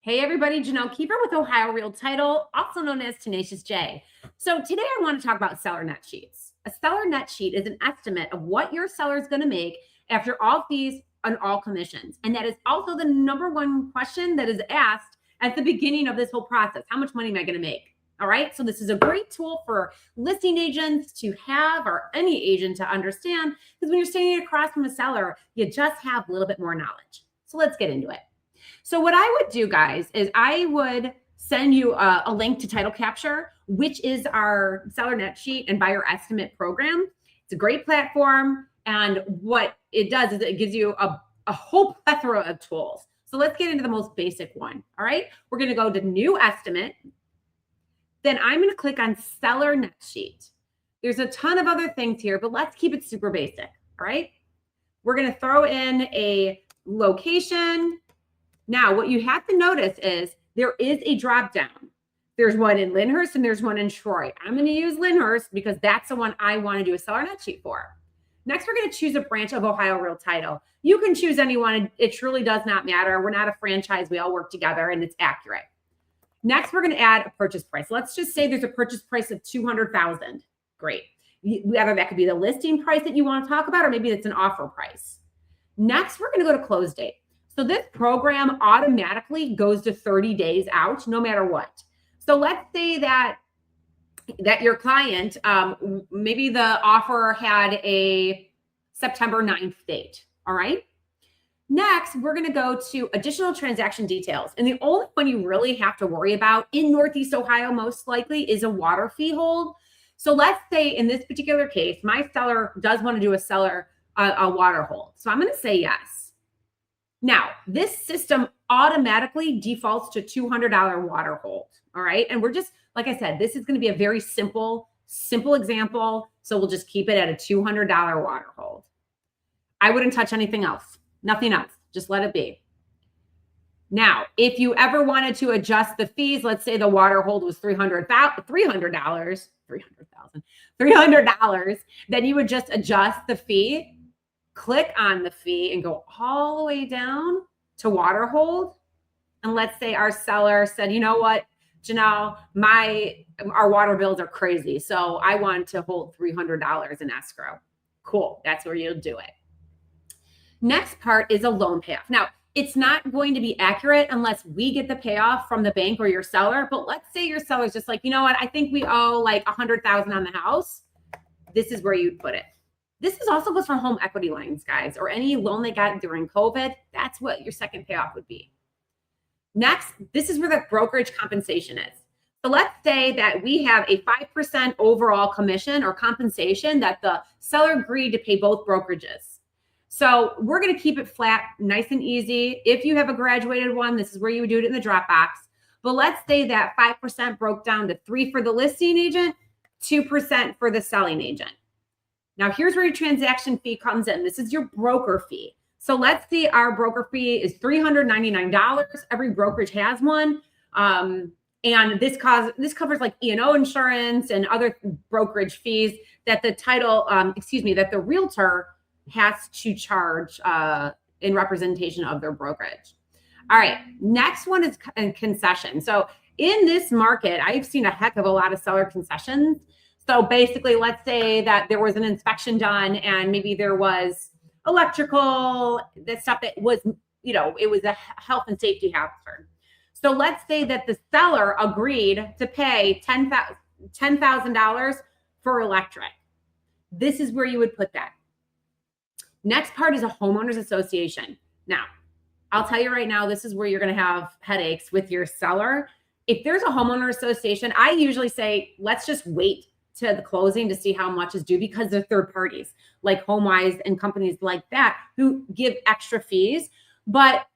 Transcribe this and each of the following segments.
Hey everybody, Janelle Keeper with Ohio Real Title, also known as Tenacious J. So today I want to talk about seller net sheets. A seller net sheet is an estimate of what your seller is going to make after all fees and all commissions. And that is also the number one question that is asked at the beginning of this whole process. How much money am I going to make? All right. So this is a great tool for listing agents to have, or any agent to understand, because when you're standing across from a seller, you just have a little bit more knowledge. So let's get into it. So what I would do, guys, is I would send you a link to TitleCapture, which is our seller net sheet and buyer estimate program. It's a great platform. And what it does is it gives you a whole plethora of tools. So let's get into the most basic one. All right. We're going to go to new estimate. Then I'm going to click on seller net sheet. There's a ton of other things here, but let's keep it super basic. All right. We're going to throw in a location. Now, what you have to notice is there is a drop down. There's one in Lyndhurst and there's one in Troy. I'm going to use Lyndhurst because that's the one I want to do a seller net sheet for. Next, we're going to choose a branch of Ohio Real Title. You can choose anyone. It truly does not matter. We're not a franchise. We all work together and it's accurate. Next, we're going to add a purchase price. Let's just say there's a purchase price of $200,000. Great. Whether that could be the listing price that you want to talk about, or maybe it's an offer price. Next, we're going to go to close date. So this program automatically goes to 30 days out, no matter what. So let's say that your client, maybe the offer had a September 9th date. All right. Next, we're going to go to additional transaction details. And the only one you really have to worry about in Northeast Ohio, most likely, is a water fee hold. So let's say in this particular case, my seller does want to do a water hold. So I'm going to say yes. Now, this system automatically defaults to $200 water hold. All right. And we're just, like I said, this is going to be a very simple example. So we'll just keep it at a $200 water hold. I wouldn't touch anything else, nothing else. Just let it be. Now, if you ever wanted to adjust the fees, let's say the water hold was $300, then you would just adjust the fee. Click on the fee and go all the way down to water hold. And let's say our seller said, you know what, Janelle, our water bills are crazy. So I want to hold $300 in escrow. Cool. That's where you'll do it. Next part is a loan payoff. Now, it's not going to be accurate unless we get the payoff from the bank or your seller. But let's say your seller's just like, you know what, I think we owe like $100,000 on the house. This is where you'd put it. This is also goes for home equity lines, guys, or any loan they got during COVID. That's what your second payoff would be. Next, this is where the brokerage compensation is. So let's say that we have a 5% overall commission or compensation that the seller agreed to pay both brokerages. So we're going to keep it flat, nice and easy. If you have a graduated one, this is where you would do it in the Dropbox. But let's say that 5% broke down to 3% for the listing agent, 2% for the selling agent. Now, here's where your transaction fee comes in. This is your broker fee. So let's see, our broker fee is $399. Every brokerage has one. And this covers like E&O insurance and other brokerage fees that that the realtor has to charge in representation of their brokerage. All right, next one is concession. So in this market, I've seen a heck of a lot of seller concessions. So basically, let's say that there was an inspection done and maybe there was electrical, that stuff that was, it was a health and safety hazard. So let's say that the seller agreed to pay $10,000 for electric. This is where you would put that. Next part is a homeowners association. Now, I'll tell you right now, this is where you're going to have headaches with your seller. If there's a homeowner association, I usually say, let's just wait to the closing to see how much is due, because they're third parties like HomeWise and companies like that who give extra fees. But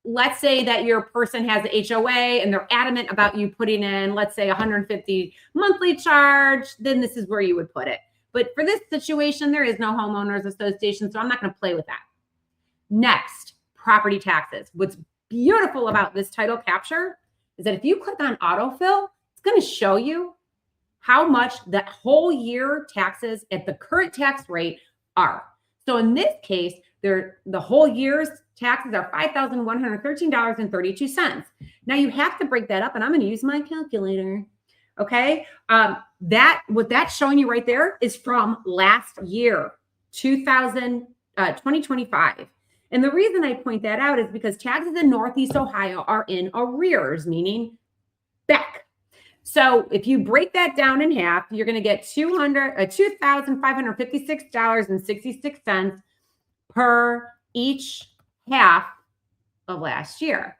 let's say that your person has the HOA and they're adamant about you putting in, let's say, $150 monthly charge, then this is where you would put it. But for this situation, there is no homeowners association, so I'm not going to play with that. Next, property taxes. What's beautiful about this TitleCapture is that if you click on autofill, it's going to show you how much that whole year taxes at the current tax rate are. So in this case, the whole year's taxes are $5,113.32. Now you have to break that up, and I'm going to use my calculator. Okay. What that's showing you right there is from last year, 2025. And the reason I point that out is because taxes in Northeast Ohio are in arrears, meaning back. So if you break that down in half, you're going to get $2,556.66 per each half of last year.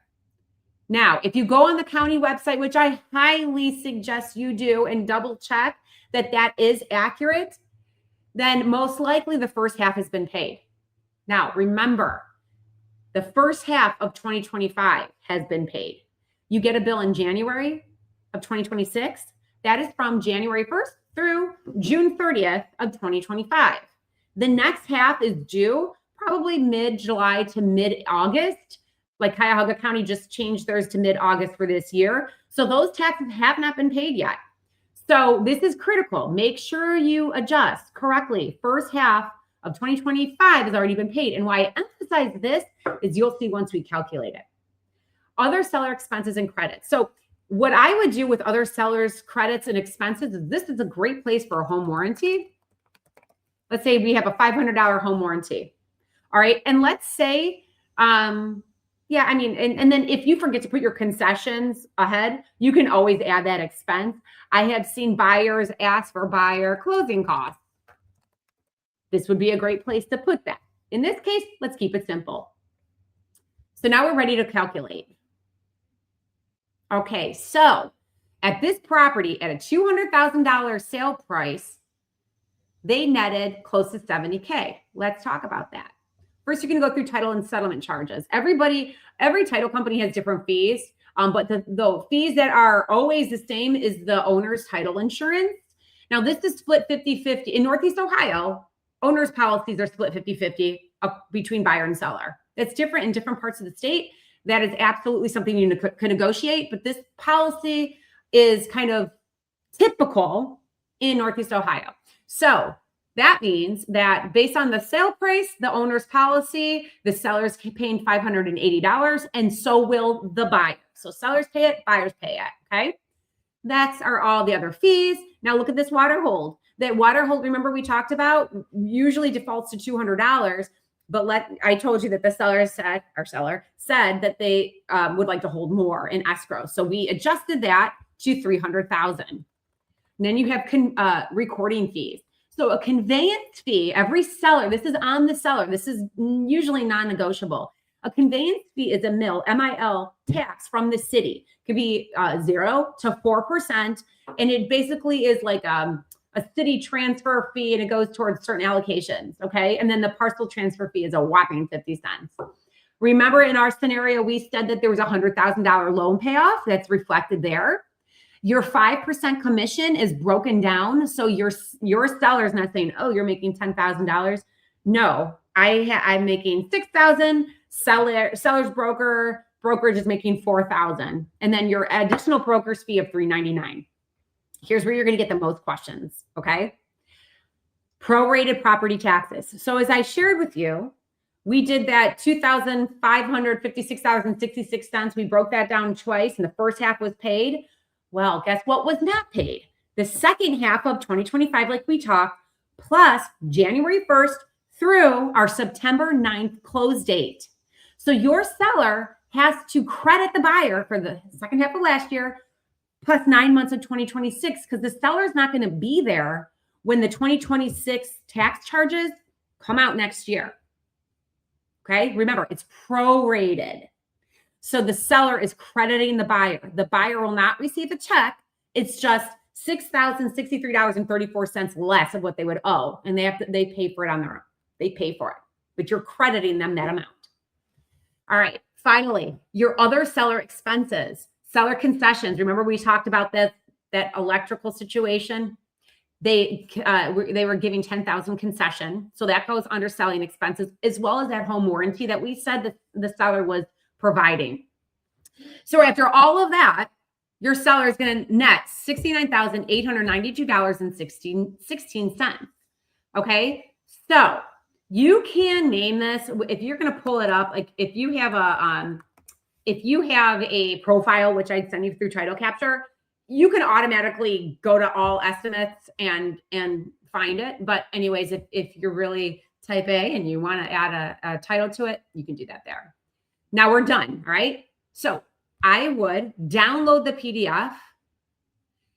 Now, if you go on the county website, which I highly suggest you do and double check that that is accurate, then most likely the first half has been paid. Now, remember, the first half of 2025 has been paid. You get a bill in January of 2026. That is from January 1st through June 30th of 2025. The next half is due probably mid-July to mid-August. Like Cuyahoga County just changed theirs to mid-August for this year. So those taxes have not been paid yet. So this is critical. Make sure you adjust correctly. First half of 2025 has already been paid. And why I emphasize this is you'll see once we calculate it. Other seller expenses and credits. So what I would do with other sellers' credits and expenses is this is a great place for a home warranty. Let's say we have a $500 home warranty. All right. And let's say, and then if you forget to put your concessions ahead, you can always add that expense. I have seen buyers ask for buyer closing costs. This would be a great place to put that. In this case, let's keep it simple. So now we're ready to calculate. Okay, so at this property at a $200,000 sale price, they netted close to $70K. Let's talk about that. First, you're going to go through title and settlement charges. Every title company has different fees, but the fees that are always the same is the owner's title insurance. Now, this is split 50-50. In Northeast Ohio, owner's policies are split 50-50 between buyer and seller. It's different in different parts of the state. That is absolutely something you can negotiate, but this policy is kind of typical in Northeast Ohio. So that means that based on the sale price, the owner's policy, the seller's paying $580, and so will the buyer. So sellers pay it, buyers pay it, okay? That's all the other fees. Now look at this water hold. That water hold, remember we talked about, usually defaults to $200, but I told you that the seller said that they would like to hold more in escrow. So we adjusted that to $300,000. And then you have recording fees. So a conveyance fee, every seller, this is on the seller. This is usually non-negotiable. A conveyance fee is a MIL tax from the city. It could be 0 to 4%. And it basically is like a city transfer fee, and it goes towards certain allocations. Okay. And then the parcel transfer fee is a whopping 50 cents. Remember in our scenario, we said that there was a $100,000 loan payoff that's reflected there. Your 5% commission is broken down. So your seller is not saying, oh, you're making $10,000. No, I'm making $6,000. Seller's brokerage is making $4,000. And then your additional broker's fee of $399. Here's where you're going to get the most questions. Okay. Prorated property taxes. So as I shared with you, we did that $2,556.66. We broke that down twice, and the first half was paid. Well, guess what was not paid? The second half of 2025, like we talked, plus January 1st through our September 9th close date. So your seller has to credit the buyer for the second half of last year, plus 9 months of 2026, because the seller is not going to be there when the 2026 tax charges come out next year. Okay, remember, it's prorated. So the seller is crediting the buyer. The buyer will not receive a check. It's just $6,063.34 less of what they would owe. And they pay for it on their own. They pay for it, but you're crediting them that amount. All right. Finally, your other seller expenses, seller concessions. Remember we talked about that electrical situation? They were giving $10,000 concession. So that goes under selling expenses, as well as that home warranty that we said that the seller was providing. So after all of that, your seller is going to net $69,892.16. Okay. So You can name this if you're going to pull it up. Like if you have a profile, which I'd send you through TitleCapture, you can automatically go to all estimates and find it. But anyways, if you're really type A and you want to add a title to it, you can do that there. Now we're done. All right. So I would download the PDF.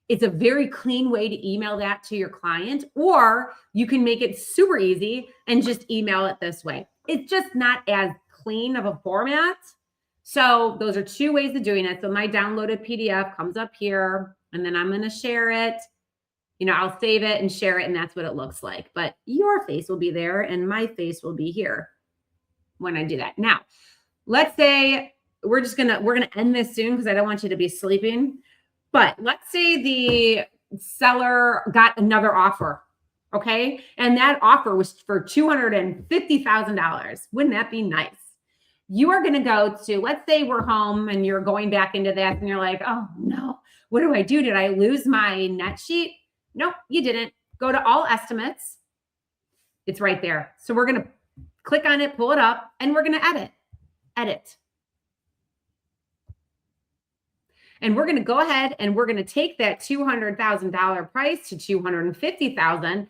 It's a very clean way to email that to your client, or you can make it super easy and just email it this way. It's just not as clean of a format. So those are two ways of doing it. So my downloaded PDF comes up here, and then I'm going to share it. You know, I'll save it and share it, and that's what it looks like. But your face will be there, and my face will be here when I do that. Now, let's say we're gonna end this soon because I don't want you to be sleeping. But let's say the seller got another offer, okay? And that offer was for $250,000. Wouldn't that be nice? You are going to go to, let's say we're home and you're going back into that and you're like, oh no, what do I do? Did I lose my net sheet? Nope, you didn't. Go to all estimates. It's right there. So we're going to click on it, pull it up, and we're going to edit. And we're going to go ahead and we're going to take that $200,000 price to $250,000. And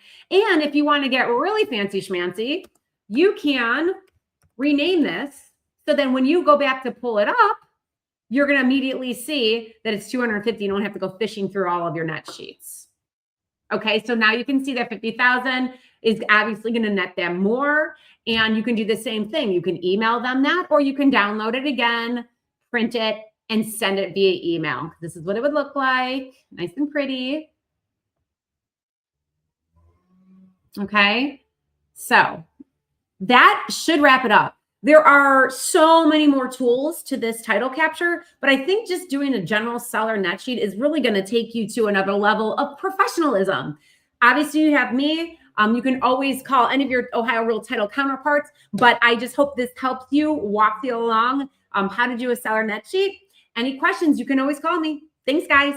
if you want to get really fancy schmancy, you can rename this. So then when you go back to pull it up, you're going to immediately see that it's 250. You don't have to go fishing through all of your net sheets. Okay, so now you can see that 50,000 is obviously going to net them more. And you can do the same thing. You can email them that, or you can download it again, print it, and send it via email. This is what it would look like. Nice and pretty. Okay. So that should wrap it up. There are so many more tools to this TitleCapture, but I think just doing a general seller net sheet is really going to take you to another level of professionalism. Obviously, you have me. You can always call any of your Ohio Real Title counterparts, but I just hope this helps you walk you along how to do a seller net sheet. Any questions, you can always call me. Thanks, guys.